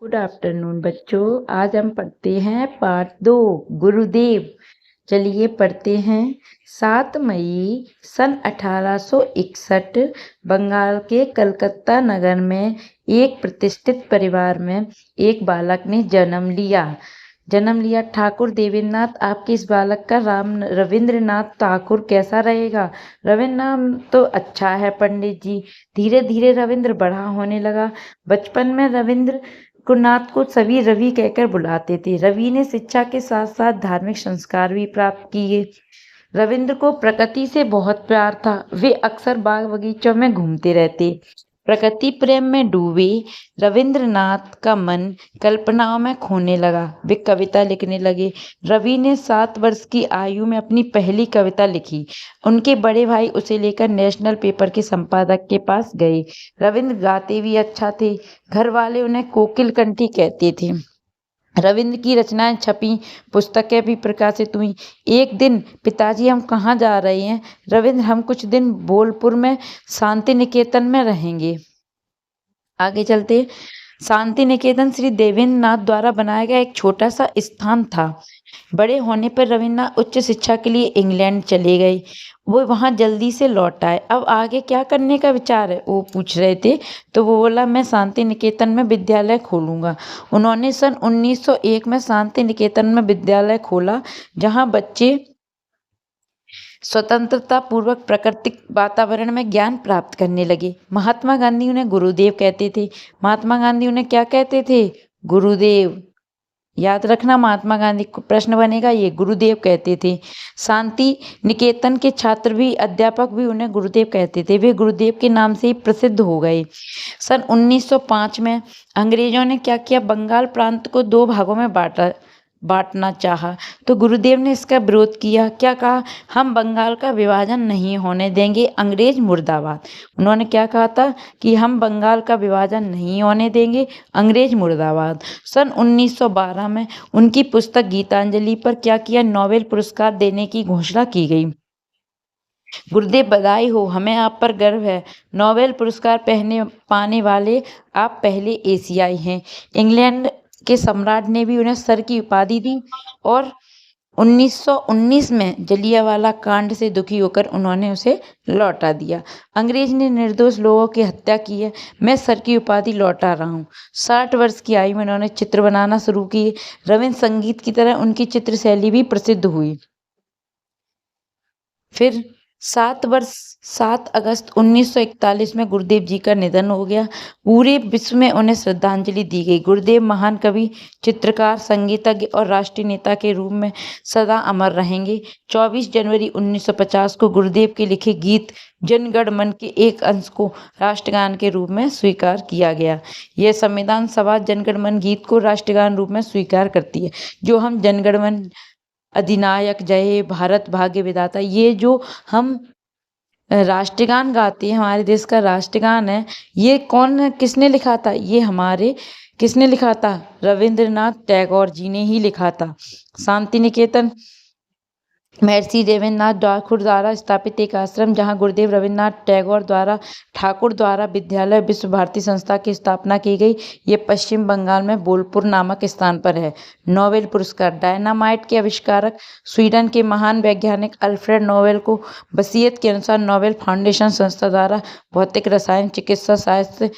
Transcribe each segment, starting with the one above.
Good afternoon बच्चों। आज हम पढ़ते हैं पाठ 2 गुरुदेव। चलिए पढ़ते हैं। 7 मई सन 1861 बंगाल के कलकत्ता नगर में एक प्रतिष्ठित परिवार में एक बालक ने जन्म लिया। ठाकुर देवेंद्रनाथ। आपके इस बालक का नाम रविंद्रनाथ ठाकुर कैसा रहेगा? रविंद्र नाम तो अच्छा है पंडित जी। धीरे धीरे रविंद्र बड़ा होने लगा। बचपन में रविंद्र नाथ को सभी रवि कहकर बुलाते थे। रवि ने शिक्षा के साथ साथ धार्मिक संस्कार भी प्राप्त किए। रविंद्र को प्रकृति से बहुत प्यार था। वे अक्सर बाग बगीचों में घूमते रहते। प्रकृति प्रेम में डूबे रविंद्रनाथ का मन कल्पनाओं में खोने लगा। वे कविता लिखने लगे। रवि ने 7 वर्ष की आयु में अपनी पहली कविता लिखी। उनके बड़े भाई उसे लेकर नेशनल पेपर के संपादक के पास गए। रविंद्र गाते भी अच्छा थे। घर वाले उन्हें कोकिल कंठी कहते थे। रविंद्र की रचनाएं छपी, पुस्तकें भी प्रकाशित हुई। एक दिन, पिताजी हम कहाँ जा रहे हैं? रविंद्र, हम कुछ दिन बोलपुर में शांति निकेतन में रहेंगे। आगे चलते। शांति निकेतन श्री देवेंद्रनाथ द्वारा बनाया गया एक छोटा सा स्थान था। बड़े होने पर रविन्द्रनाथ उच्च शिक्षा के लिए इंग्लैंड चले गए। वो वहाँ जल्दी से लौट आए। अब आगे क्या करने का विचार है, वो पूछ रहे थे। तो वो बोला, मैं शांति निकेतन में विद्यालय खोलूंगा। उन्होंने सन 1901 में शांति निकेतन में विद्यालय खोला, जहाँ बच्चे स्वतंत्रता पूर्वक प्राकृतिक वातावरण में ज्ञान प्राप्त करने लगे। महात्मा गांधी उन्हें गुरुदेव कहते थे। महात्मा गांधी उन्हें क्या कहते थे? गुरुदेव। याद रखना, महात्मा गांधी को प्रश्न बनेगा, ये गुरुदेव कहते थे। शांति निकेतन के छात्र भी, अध्यापक भी उन्हें गुरुदेव कहते थे। वे गुरुदेव के नाम से ही प्रसिद्ध हो गए। सन 1905 में अंग्रेजों ने क्या किया? बंगाल प्रांत को 2 भागों में बांटना चाहा। तो गुरुदेव ने इसका विरोध किया। क्या कहा? हम बंगाल का विभाजन नहीं होने देंगे, अंग्रेज मुर्दाबाद। उन्होंने क्या कहा था कि हम बंगाल का विभाजन नहीं होने देंगे, अंग्रेज मुर्दाबाद। सन 1912 में उनकी पुस्तक गीतांजलि पर क्या किया? नोबेल पुरस्कार देने की घोषणा की गई। गुरुदेव, बधाई हो, हमें आप पर गर्व है। नोबेल पुरस्कार पाने वाले आप पहले एशियाई हैं। इंग्लैंड के सम्राट ने भी उन्हें सर की उपाधि दी और 1919 में जलियांवाला कांड से दुखी होकर उन्होंने उसे लौटा दिया। अंग्रेज ने निर्दोष लोगों की हत्या की है, मैं सर की उपाधि लौटा रहा हूँ। 60 वर्ष की आयु में उन्होंने चित्र बनाना शुरू किए। रविंद्र संगीत की तरह उनकी चित्र शैली भी प्रसिद्ध हुई। फिर 7 अगस्त 1941 में गुरुदेव जी का निधन हो गया। पूरे विश्व में उन्हें श्रद्धांजलि दी गई। गुरुदेव महान कवि, चित्रकार, संगीतज्ञ और राष्ट्रीय नेता के रूप में सदा अमर रहेंगे। 24 जनवरी 1950 को गुरुदेव के लिखे गीत जन गण मन के एक अंश को राष्ट्रगान के रूप में स्वीकार किया गया। यह संविधान सभा जन गण मन गीत को राष्ट्रगान रूप में स्वीकार करती है। जो हम जन गण मन, अधिनायक जय भारत भाग्य विधाता, ये जो हम राष्ट्रगान गाते हैं, हमारे देश का राष्ट्रगान है, ये किसने लिखा था? ये हमारे किसने लिखा था? रविंद्रनाथ टैगोर जी ने ही लिखा था। शांति निकेतन महर्षि देवेंद्रनाथ ठाकुर द्वारा स्थापित एक आश्रम, जहाँ गुरुदेव रविन्द्रनाथ ठाकुर द्वारा विद्यालय विश्व भारती संस्था की स्थापना की गई। ये पश्चिम बंगाल में बोलपुर नामक स्थान पर है। नोबेल पुरस्कार। डायनामाइट के आविष्कारक स्वीडन के महान वैज्ञानिक अल्फ्रेड नोबेल को वसीयत के अनुसार नोबेल फाउंडेशन संस्था द्वारा भौतिक, रसायन, चिकित्सा, साहित्य,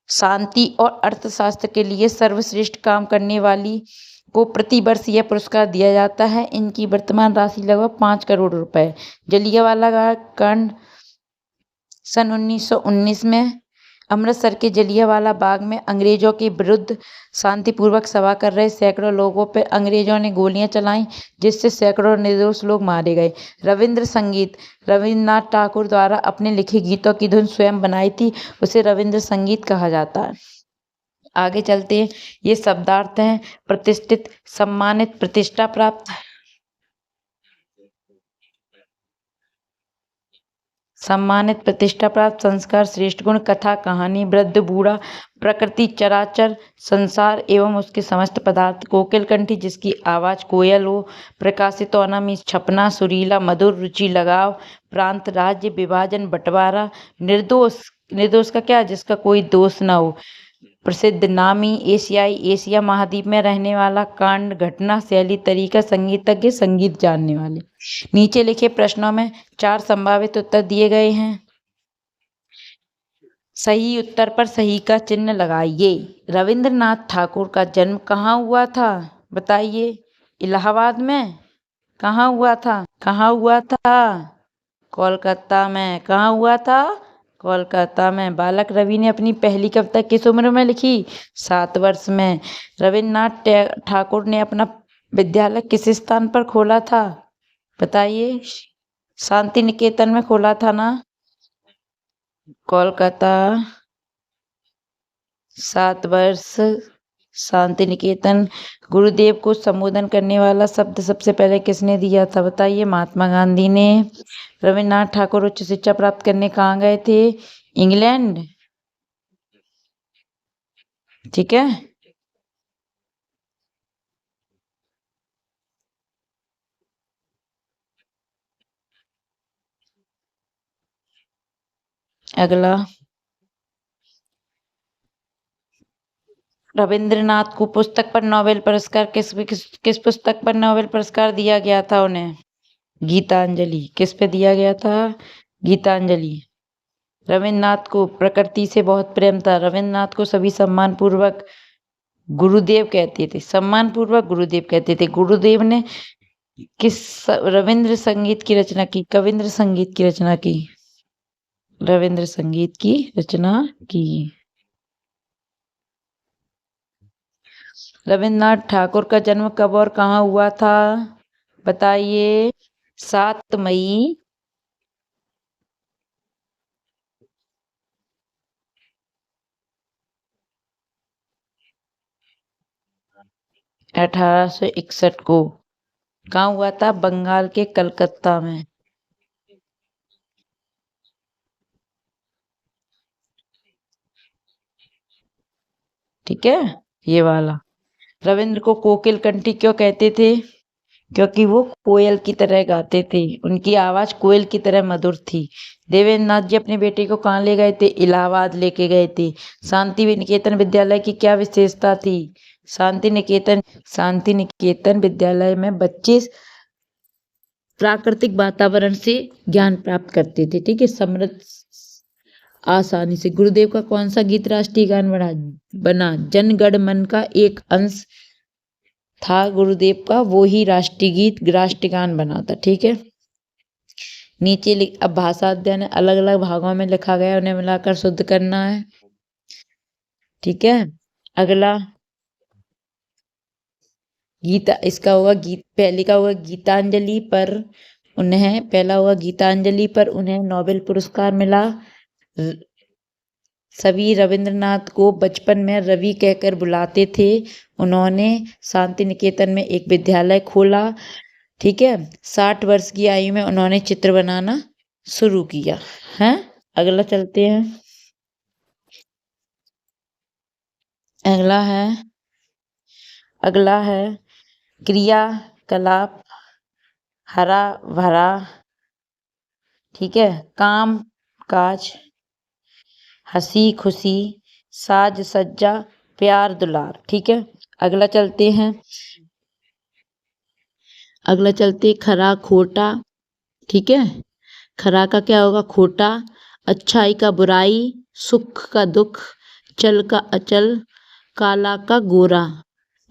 शांति और अर्थशास्त्र के लिए सर्वश्रेष्ठ काम करने वाली को प्रति वर्ष यह पुरस्कार दिया जाता है। इनकी वर्तमान राशि लगभग 5 करोड़ रुपए। जलियांवाला कांड सन 1919 में अमृतसर के जलियांवाला बाग में अंग्रेजों के विरुद्ध शांतिपूर्वक सभा कर रहे सैकड़ों लोगों पर अंग्रेजों ने गोलियां चलाईं, जिससे सैकड़ों निर्दोष लोग मारे गए। रविंद्र संगीत। रविन्द्रनाथ ठाकुर द्वारा अपने लिखे गीतों की धुन स्वयं बनाई थी, उसे रविंद्र संगीत कहा जाता है। आगे चलते हैं। ये शब्दार्थ हैं: प्रतिष्ठित, सम्मानित, प्रतिष्ठा प्राप्त, संस्कार, श्रेष्ठ गुण, कथा, कहानी, वृद्ध, बूढ़ा, प्रकृति, चराचर संसार एवं उसके समस्त पदार्थ, कोकिल कंठी जिसकी आवाज कोयल हो, प्रकाशित होना मीन्स छपना, सुरीला, मधुर, रुचि, लगाव, प्रांत, राज्य, विभाजन, बंटवारा, निर्दोष। निर्दोष का क्या? जिसका कोई दोष ना हो। प्रसिद्ध नामी एशिया महाद्वीप में रहने वाला कांड घटना शैली तरीका संगीतज्ञ संगीत जानने वाले। नीचे लिखे प्रश्नों में 4 संभावित उत्तर दिए गए हैं। सही उत्तर पर सही का चिन्ह लगाइए। रविंद्रनाथ ठाकुर का जन्म कहाँ हुआ था? बताइए। इलाहाबाद में। कहाँ हुआ था? कहाँ हुआ था? कोलकाता में। कहाँ हुआ था? कोलकाता में। बालक रवि ने अपनी पहली कविता किस उम्र में लिखी? 7 वर्ष में। रविन्द्रनाथ ठाकुर ने अपना विद्यालय किस स्थान पर खोला था? बताइए। शांति निकेतन में खोला था ना? कोलकाता। 7 वर्ष शांति निकेतन। गुरुदेव को संबोधन करने वाला शब्द सबसे पहले किसने दिया था? बताइए। महात्मा गांधी ने। रविन्द्रनाथ ठाकुर उच्च शिक्षा प्राप्त करने कहाँ गए थे? इंग्लैंड। ठीक है। अगला। रविंद्रनाथ को पुस्तक पर नोबेल पुरस्कार किस पुस्तक पर नोबेल पुरस्कार दिया गया था उन्हें? गीतांजलि। किस पे दिया गया था? गीतांजलि। रविन्द्रनाथ को प्रकृति से बहुत प्रेम था। रविन्द्रनाथ को सभी सम्मान पूर्वक गुरुदेव कहते थे। सम्मान पूर्वक गुरुदेव कहते थे। गुरुदेव ने किस रविंद्र संगीत की रचना की? कविंद्र संगीत की रचना की। रविंद्र संगीत की रचना की। रविन्द्रनाथ ठाकुर का जन्म कब और कहाँ हुआ था? बताइए। 7 मई 1861 को। कहाँ हुआ था? बंगाल के कलकत्ता में। ठीक है। ये वाला। रविंद्र को कोकिल कंठी क्यों कहते थे? क्योंकि वो कोयल की तरह गाते थे। उनकी आवाज कोयल की तरह मधुर थी। देवेंद्रनाथ जी अपने बेटे को कहाँ ले गए थे? इलाहाबाद लेके गए थे। शांति निकेतन विद्यालय की क्या विशेषता थी? शांति निकेतन विद्यालय में बच्चे प्राकृतिक वातावरण से ज्ञान प्राप्त करते थे। ठीक है। समृद्ध आसानी से। गुरुदेव का कौन सा गीत राष्ट्रीय गान बना? जन गण मन का एक अंश था गुरुदेव का, वो ही राष्ट्रीय गीत राष्ट्रीय गान बना था। ठीक है। नीचे अब भाषा अध्ययन अलग अलग भागों में लिखा गया, उन्हें मिलाकर शुद्ध करना है। ठीक है। अगला। गीता इसका होगा पहले का होगा गीतांजलि पर उन्हें नोबेल पुरस्कार मिला। सभी रविंद्रनाथ को बचपन में रवि कहकर बुलाते थे। उन्होंने शांति निकेतन में एक विद्यालय खोला। ठीक है। 60 वर्ष की आयु में उन्होंने चित्र बनाना शुरू किया है। अगला चलते हैं। अगला है क्रियाकलाप हरा भरा। ठीक है। काम काज, हंसी खुशी, साज सज्जा, प्यार दुलार। ठीक है। अगला चलते हैं। खरा खोटा। ठीक है। खरा का क्या होगा? खोटा। अच्छाई का बुराई, सुख का दुख, चल का अचल, काला का गोरा।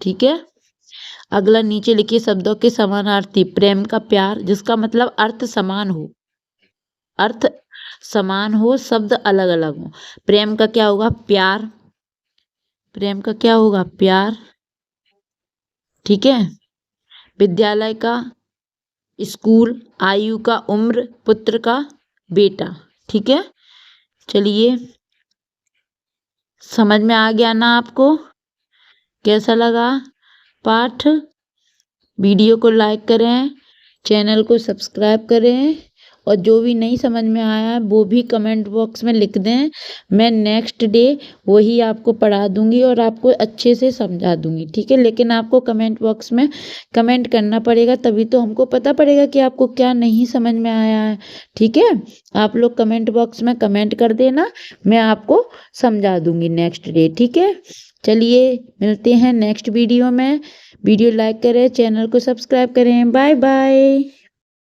ठीक है। अगला नीचे लिखिए शब्दों के समानार्थी। प्रेम का प्यार, जिसका मतलब अर्थ समान हो, शब्द अलग अलग हो। प्रेम का क्या होगा? प्यार। ठीक है। विद्यालय का स्कूल, आयु का उम्र, पुत्र का बेटा। ठीक है। चलिए, समझ में आ गया ना आपको? कैसा लगा पाठ? वीडियो को लाइक करें, चैनल को सब्सक्राइब करें और जो भी नहीं समझ में आया है वो भी कमेंट बॉक्स में लिख दें। मैं नेक्स्ट डे वही आपको पढ़ा दूंगी और आपको अच्छे से समझा दूंगी, ठीक है। लेकिन आपको कमेंट बॉक्स में कमेंट करना पड़ेगा, तभी तो हमको पता पड़ेगा कि आपको क्या नहीं समझ में आया है, ठीक है। आप लोग कमेंट बॉक्स में कमेंट कर देना, मैं आपको समझा दूंगी नेक्स्ट डे, ठीक है। चलिए मिलते हैं नेक्स्ट वीडियो में। वीडियो लाइक करें, चैनल को सब्सक्राइब करें। Bye bye.